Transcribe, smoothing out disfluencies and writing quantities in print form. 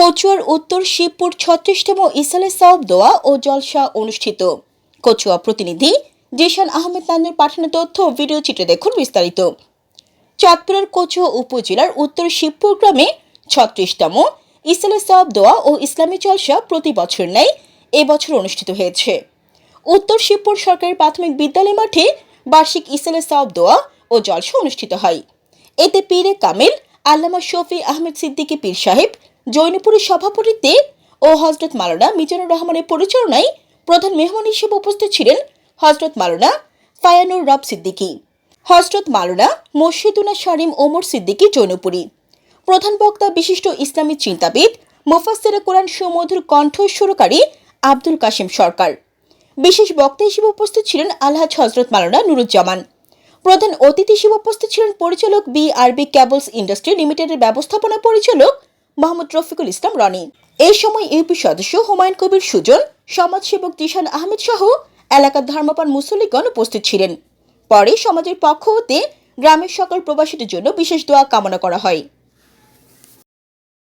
কচুয়ার উত্তর শিবপুর ৩৬তম ইসালে সাওয়াব দোয়া ও জলসা অনুষ্ঠিত। কচুয়া প্রতিনিধি জিশান আহমেদ নান্নুর পাঠানো তথ্য ও ভিডিও চিত্রে দেখুন বিস্তারিত। চাঁদপুরের কচুয়া উপজেলার উত্তর শিবপুর গ্রামে ৩৬তম ইসালে সাওয়াব দোয়া ও ইসলামী জলসা প্রতি বছর ন্যায় এবছর অনুষ্ঠিত হয়েছে। উত্তর শিবপুর সরকারি প্রাথমিক বিদ্যালয় মাঠে বার্ষিক ইসালে সাওয়াব দোয়া ও জলসা অনুষ্ঠিত হয়। এতে পীরে কামিল আল্লামা শফি আহমেদ সিদ্দিকী পীর সাহেব জৈনপুরের সভাপতিত্বে ও হযরত মাওলানা মিজানুর রহমানের পরিচালনায় প্রধান মেহমান হিসেবে উপস্থিত ছিলেন হযরত মাওলানা ফায়ানুর রব সিদ্দিকী, হযরত মাওলানা মসজিদুনা শারিম ওমর সিদ্দিকী জৈনপুরী। প্রধান বক্তা বিশিষ্ট ইসলামী চিন্তাবিদ মুফাসসিরে কোরআন সুমধুর কণ্ঠস্বরকারী আব্দুল কাশিম সরকার। বিশেষ বক্তা হিসেবে উপস্থিত ছিলেন আলহাজ হযরত মাওলানা নুরুজ্জামান। প্রধান অতিথি হিসেবে উপস্থিত ছিলেন পরিচালক বিআরবি কেবলস ইন্ডাস্ট্রি লিমিটেডের ব্যবস্থাপনা পরিচালক মোহাম্মদ রফিকুল ইসলাম রনি। এই সময় ইউপি সদস্য হুমায়ুন কবির সুজন, সমাজসেবক জিশান আহমেদ সহ এলাকার ধর্মপ্রাণ মুসল্লিগণ উপস্থিত ছিলেন। পরে সমাজের পক্ষ হতে গ্রামের সকল প্রবাসীদের জন্য বিশেষ দোয়া কামনা করা হয়।